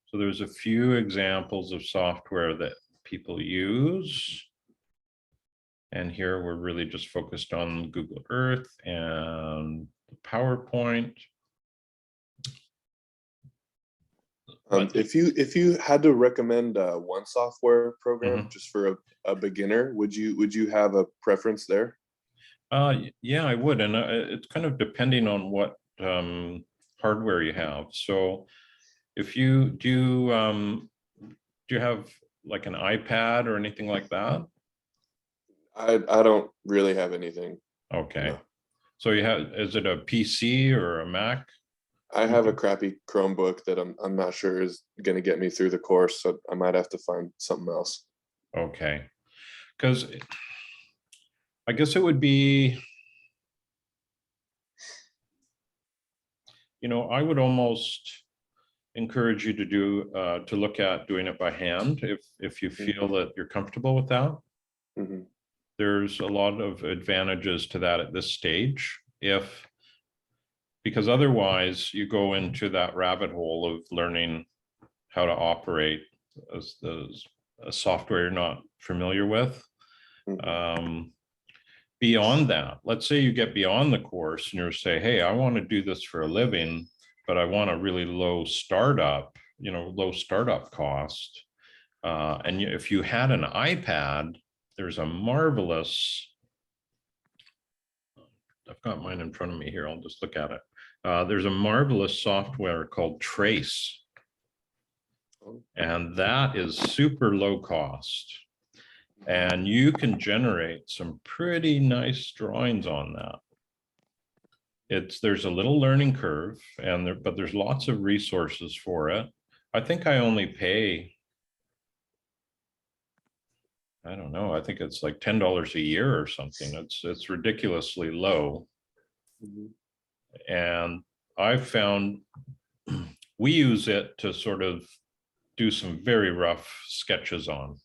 S1: So there's a few examples of software that people use. And here we're really just focused on Google Earth and PowerPoint.
S3: If you had to recommend one software program just for a beginner, would you have a preference there?
S1: Yeah, I would, and it's kind of depending on what hardware you have. So, if you do you have like an iPad or anything like that?
S3: I don't really have anything.
S1: Okay,
S3: no.
S1: So is it a PC or a Mac?
S3: I have a crappy Chromebook that I'm not sure is going to get me through the course, so I might have to find something else.
S1: Okay, because I guess it would be, I would almost encourage you to look at doing it by hand if you feel that you're comfortable with that. There's a lot of advantages to that at this stage, because otherwise you go into that rabbit hole of learning how to operate a software you're not familiar with. Beyond that, let's say you get beyond the course and you say, hey, I want to do this for a living, but I want a really low startup cost. And if you had an iPad, there's a marvelous, I've got mine in front of me here, I'll just look at it. There's a marvelous software called Trace. And that is super low cost. And you can generate some pretty nice drawings on that. There's a little learning curve, but there's lots of resources for it. I think I only pay, I don't know, I think it's like $10 a year or something. It's ridiculously low. And I've found we use it to sort of do some very rough sketches on.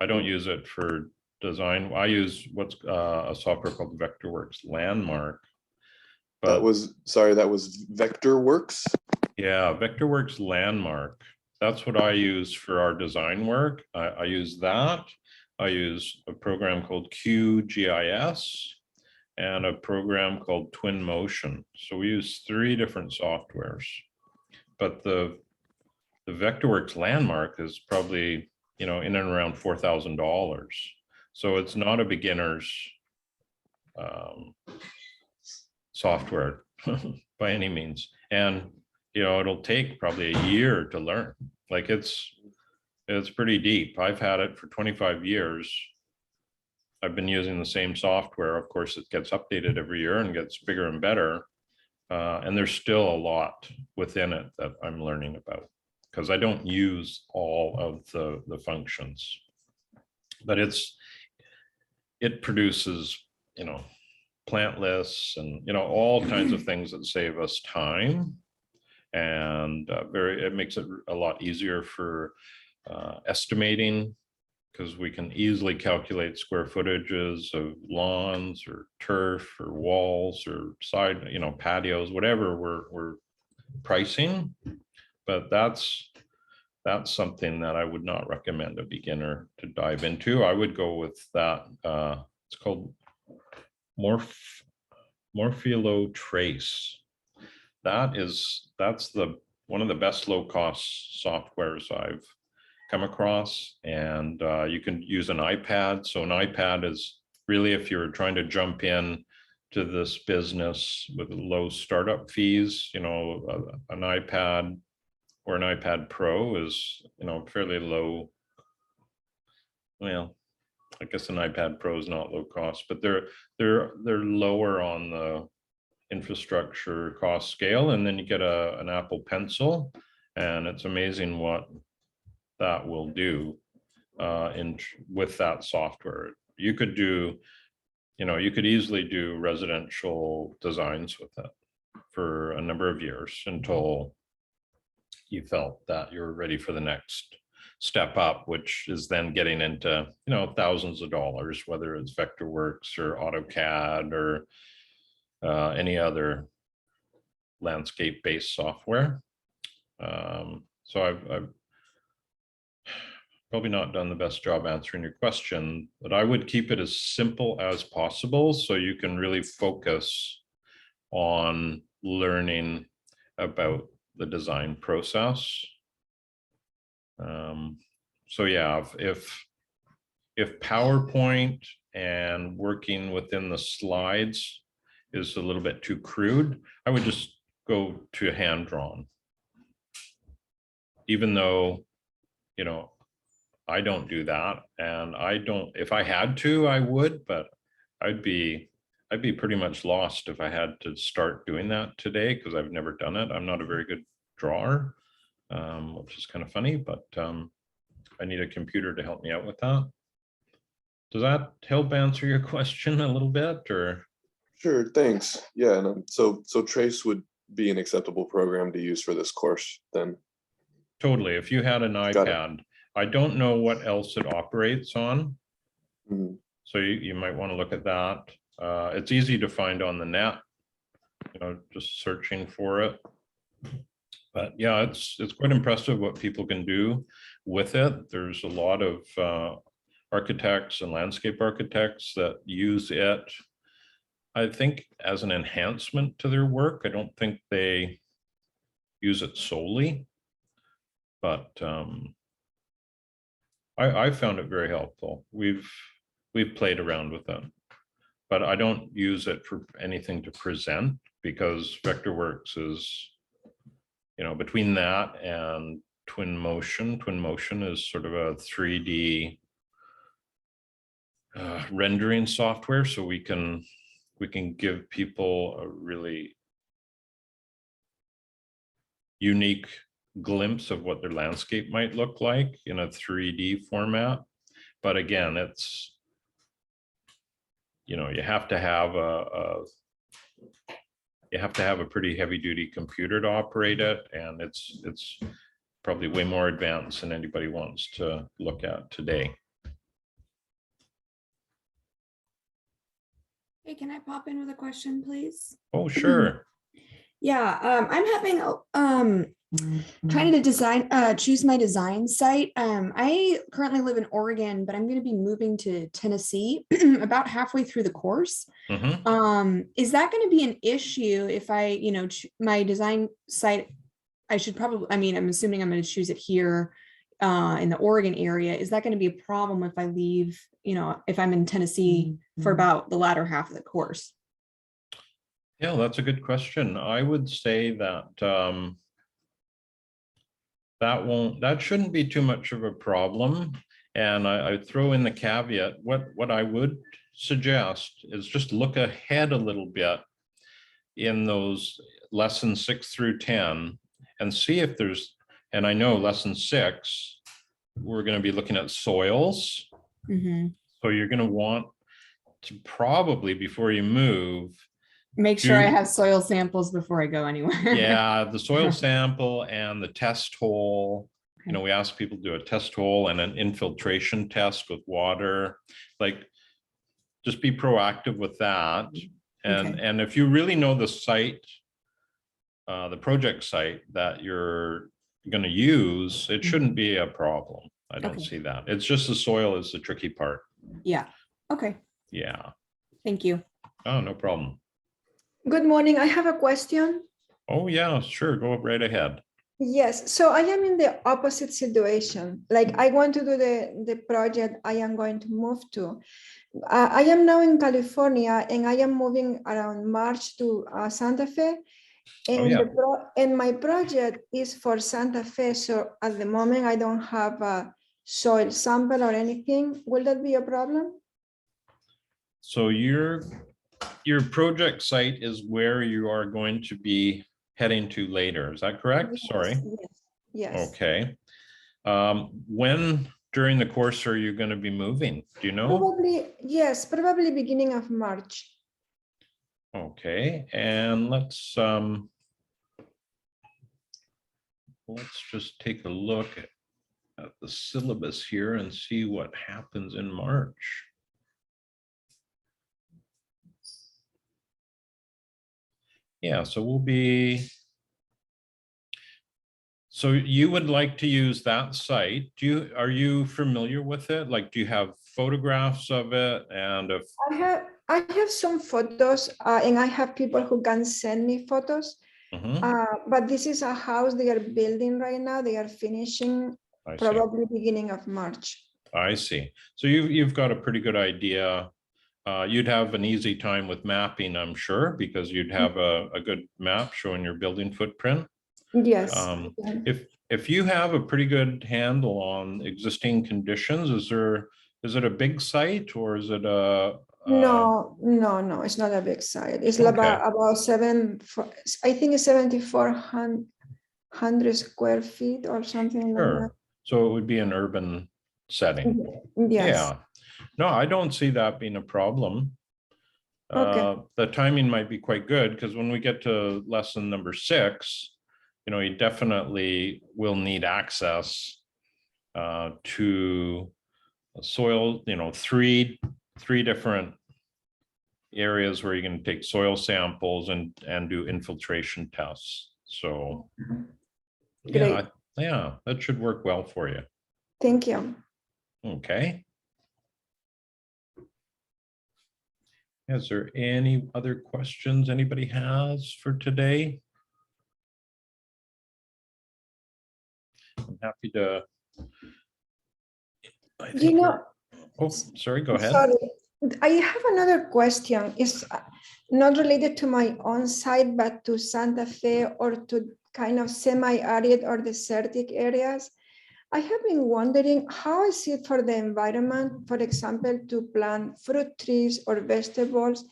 S1: I don't use it for design. I use what's a software called Vectorworks Landmark.
S3: That was Vectorworks.
S1: Yeah, Vectorworks Landmark. That's what I use for our design work. I use that. I use a program called QGIS and a program called Twinmotion. So we use 3 different softwares. But the Vectorworks Landmark is probably, in and around $4,000. So it's not a beginner's software by any means. And, it'll take probably a year to learn. Like it's pretty deep. I've had it for 25 years. I've been using the same software. Of course, it gets updated every year and gets bigger and better. And there's still a lot within it that I'm learning about, because I don't use all of the functions. But it produces, plant lists and, all kinds of things that save us time. And it makes it a lot easier for estimating, because we can easily calculate square footages of lawns or turf or walls or side, patios, whatever we're pricing. But that's something that I would not recommend a beginner to dive into. I would go with that. It's called Morpholo Trace. That's one of the best low-cost softwares I've come across. And you can use an iPad. So an iPad is really, if you're trying to jump in to this business with low startup fees, an iPad or an iPad Pro is, fairly low. Well, I guess an iPad Pro is not low cost, but they're lower on the infrastructure cost scale. And then you get an Apple Pencil, and it's amazing what that will do with that software. You could do, you could easily do residential designs with it for a number of years until you felt that you're ready for the next step up, which is then getting into, thousands of dollars, whether it's Vectorworks or AutoCAD or any other landscape-based software. So I've probably not done the best job answering your question, but I would keep it as simple as possible so you can really focus on learning about the design process. So yeah, if PowerPoint and working within the slides is a little bit too crude, I would just go to hand drawn. Even though, I don't do that, and if I had to, I would, but I'd be pretty much lost if I had to start doing that today, because I've never done it. I'm not a very good drawer, which is kind of funny, but I need a computer to help me out with that. Does that help answer your question a little bit, or?
S3: Sure, thanks. Yeah, and so Trace would be an acceptable program to use for this course then?
S1: Totally. If you had an iPad, I don't know what else it operates on.
S3: Mm-hmm.
S1: So you might want to look at that. It's easy to find on the net, just searching for it. But yeah, it's quite impressive what people can do with it. There's a lot of architects and landscape architects that use it, I think, as an enhancement to their work. I don't think they use it solely, but I found it very helpful. We've played around with it, but I don't use it for anything to present, because Vectorworks is, between that and Twinmotion is sort of a 3D rendering software. So we can give people a really unique glimpse of what their landscape might look like in a 3D format. But again, it's, you have to have a pretty heavy duty computer to operate it. And it's probably way more advanced than anybody wants to look at today.
S4: Hey, can I pop in with a question, please?
S1: Oh, sure.
S4: Yeah, I'm having trying to choose my design site. I currently live in Oregon, but I'm going to be moving to Tennessee about halfway through the course.
S1: Mhm.
S4: Is that going to be an issue if I, my design site? I should probably, I mean, I'm assuming I'm going to choose it here in the Oregon area. Is that going to be a problem if I leave, if I'm in Tennessee for about the latter half of the course?
S1: Yeah, that's a good question. I would say that that shouldn't be too much of a problem. And I throw in the caveat, what I would suggest is just look ahead a little bit in those lessons 6 through 10 and see if there's, and I know lesson 6, we're going to be looking at soils.
S4: Mhm.
S1: So you're going to want to probably, before you move,
S4: Make sure I
S1: do-
S4: have soil samples before I go anywhere.
S1: yeah, the soil sample and the test hole. You know, we ask people to do a test hole and an infiltration test with water. Like, just be proactive with that. And,
S4: Okay.
S1: and if you really know the site, the project site that you're going to use, it shouldn't be a problem. I don't
S4: Okay.
S1: see that. It's just the soil is the tricky part.
S4: Yeah. Okay.
S1: Yeah.
S4: Thank you.
S1: Oh, no problem.
S5: Good morning. I have a question.
S1: Oh, yeah, sure. Go right ahead.
S5: Yes, so I am in the opposite situation. Like I want to do the project I am going to move to. I am now in California and I am moving around March to Santa Fe.
S1: Oh,
S5: And,
S1: yeah.
S5: and my project is for Santa Fe. So at the moment I don't have a soil sample or anything. Will that be a problem?
S1: So your project site is where you are going to be heading to later. Is that correct?
S5: Yes,
S1: Sorry.
S5: yes.
S1: Okay. When during the course are you going to be moving? Do you know?
S5: Probably, yes, probably beginning of March.
S1: Okay, and let's just take a look at the syllabus here and see what happens in March. Yeah, so we'll be, so you would like to use that site. Are you familiar with it? Like, do you have photographs of it? And if
S5: I have some photos and I have people who can send me photos. But this is a house they are building right now. They are finishing
S1: I see.
S5: probably beginning of March.
S1: I see. So you've got a pretty good idea. You'd have an easy time with mapping, I'm sure, because you'd have a good map showing your building footprint.
S5: Yes.
S1: If you have a pretty good handle on existing conditions, is it a big site or is it a?
S5: No, it's not a big site. It's
S1: Okay.
S5: about I think it's 7,400 square feet or something like that.
S1: Sure. So it would be an urban setting.
S5: Yes.
S1: Yeah. No, I don't see that being a problem.
S5: Okay.
S1: The timing might be quite good because when we get to lesson number 6, you definitely will need access to soil, 3 different areas where you're going to take soil samples and do infiltration tests. So
S5: Great.
S1: yeah, that should work well for you.
S5: Thank you.
S1: Okay. Is there any other questions anybody has for today? I'm happy to. Oh, sorry, go ahead.
S5: Sorry, I have another question. It's not related to my own site, but to Santa Fe or to kind of semi-arid or desertic areas. I have been wondering, how is it for the environment, for example, to plant fruit trees or vegetables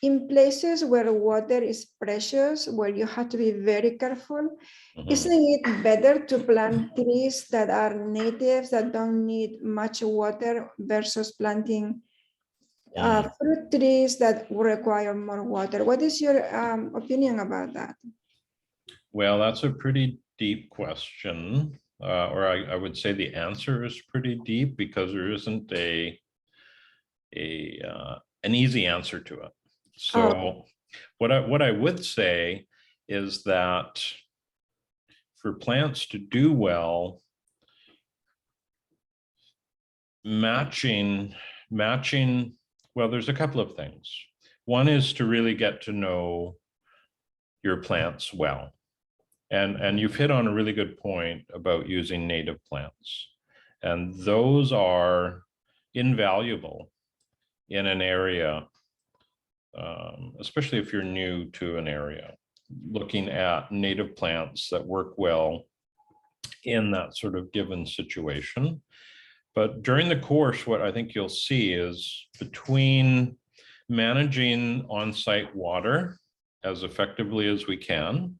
S5: in places where water is precious, where you have to be very careful? Isn't it better to plant trees that are natives, that don't need much water, versus planting fruit trees that require more water? What is your opinion about that?
S1: Well, that's a pretty deep question. Or I would say the answer is pretty deep because there isn't an easy answer to it. So what I would say is that for plants to do well, matching, well, there's a couple of things. One is to really get to know your plants well. And you've hit on a really good point about using native plants. And those are invaluable in an area, especially if you're new to an area, looking at native plants that work well in that sort of given situation. But during the course, what I think you'll see is between managing on-site water as effectively as we can,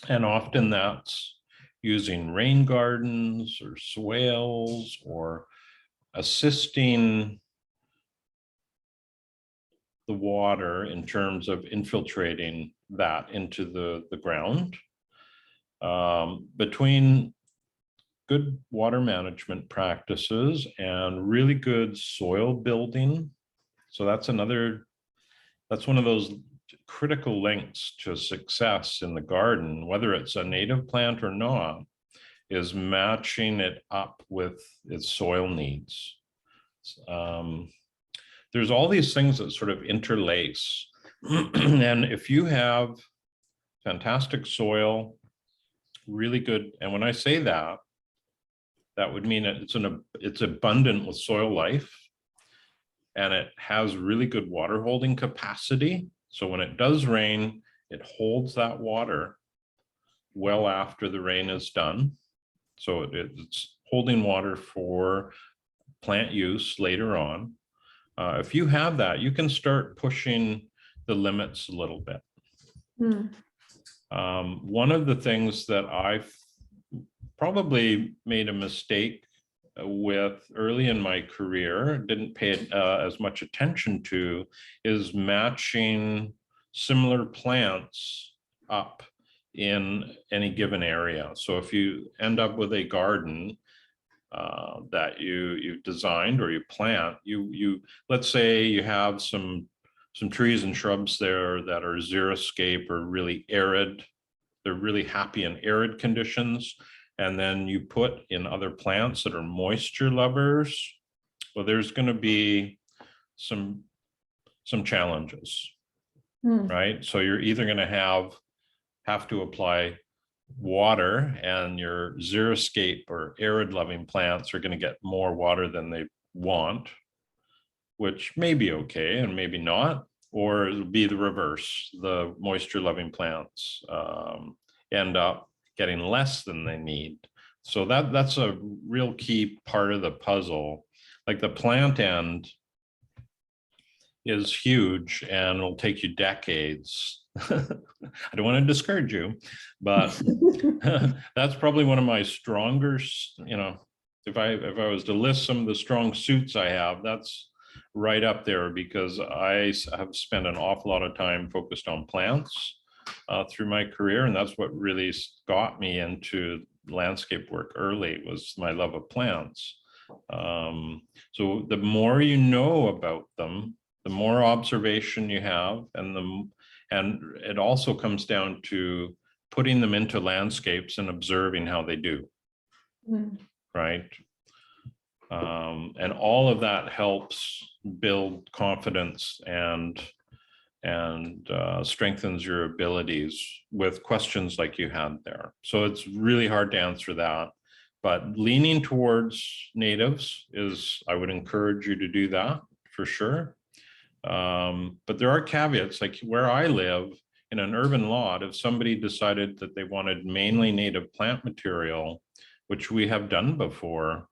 S1: and often that's using rain gardens or swales or assisting the water in terms of infiltrating that into the ground. Between good water management practices and really good soil building. So that's one of those critical links to success in the garden, whether it's a native plant or not, is matching it up with its soil needs. There's all these things that sort of interlace. And if you have fantastic soil, really good, and when I say that, that would mean that it's abundant with soil life, and it has really good water holding capacity. So when it does rain, it holds that water well after the rain is done. So it's holding water for plant use later on. If you have that, you can start pushing the limits a little bit. One of the things that I've probably made a mistake with early in my career, didn't pay as much attention to, is matching similar plants up in any given area. So if you end up with a garden that you've designed or you plant, you let's say you have some trees and shrubs there that are xeriscape or really arid. They're really happy in arid conditions. And then you put in other plants that are moisture lovers. Well, there's going to be some challenges, right? So you're either going to have to apply water, and your xeriscape or arid loving plants are going to get more water than they want, which may be okay and maybe not, or it'll be the reverse. The moisture loving plants end up getting less than they need. So that's a real key part of the puzzle. Like the plant end is huge and it'll take you decades. I don't want to discourage you, but that's probably one of my stronger, if I was to list some of the strong suits I have, that's right up there, because I have spent an awful lot of time focused on plants through my career. And that's what really got me into landscape work early, was my love of plants. So the more you know about them, the more observation you have, and it also comes down to putting them into landscapes and observing how they do, right? And all of that helps build confidence and strengthens your abilities with questions like you had there. So it's really hard to answer that, but leaning towards natives is, I would encourage you to do that for sure. But there are caveats, like where I live in an urban lot, if somebody decided that they wanted mainly native plant material, which we have done before,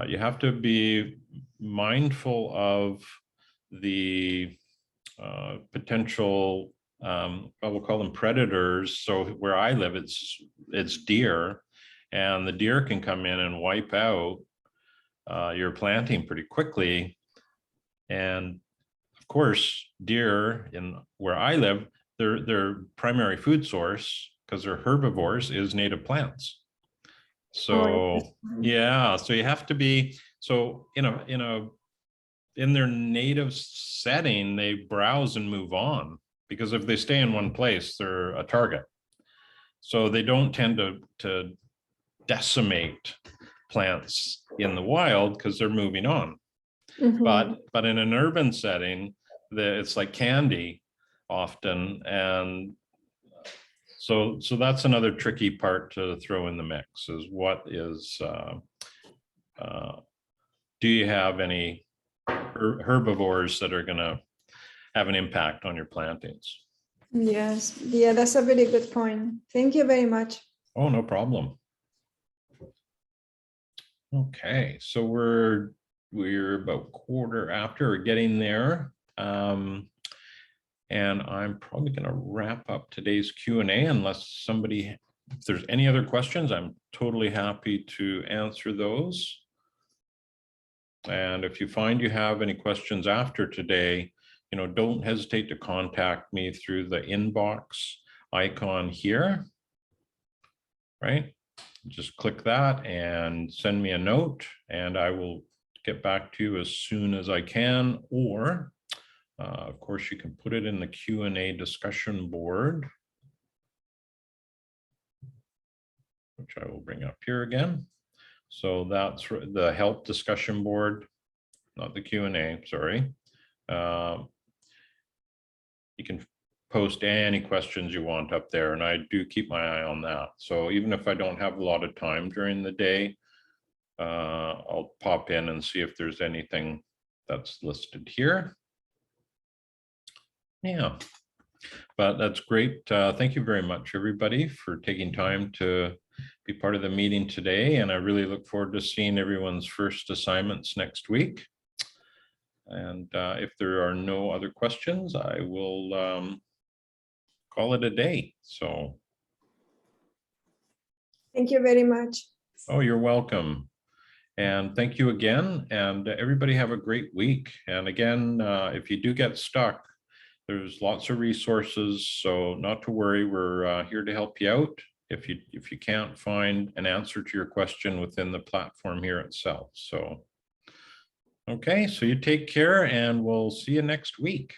S1: you have to be mindful of the potential, we'll call them predators. So where I live, it's deer, and the deer can come in and wipe out your planting pretty quickly. And of course, deer in where I live, their primary food source, because they're herbivores, is native plants. So yeah, so you have to be, so in a in their native setting, they browse and move on, because if they stay in one place, they're a target. So they don't tend to decimate plants in the wild because they're moving on.
S5: Mhm.
S1: But in an urban setting, it's like candy often. And so that's another tricky part to throw in the mix, is what is, do you have any herbivores that are going to have an impact on your plantings?
S5: Yes, yeah, that's a very good point. Thank you very much.
S1: Oh, no problem. Okay, so we're about quarter after, or getting there. And I'm probably going to wrap up today's Q&A unless somebody, if there's any other questions, I'm totally happy to answer those. And if you find you have any questions after today, you know, don't hesitate to contact me through the inbox icon here, right? Just click that and send me a note, and I will get back to you as soon as I can. Or, of course, you can put it in the Q&A discussion board, which I will bring up here again. So that's the help discussion board, not the Q&A, sorry. You can post any questions you want up there, and I do keep my eye on that. So even if I don't have a lot of time during the day, I'll pop in and see if there's anything that's listed here. Yeah, but that's great. Thank you very much, everybody, for taking time to be part of the meeting today. And I really look forward to seeing everyone's first assignments next week. And if there are no other questions, I will call it a day. So.
S5: Thank you very much.
S1: Oh, you're welcome. And thank you again. And everybody have a great week. And again, if you do get stuck, there's lots of resources. So not to worry, we're here to help you out if you can't find an answer to your question within the platform here itself. So, okay, so you take care, and we'll see you next week.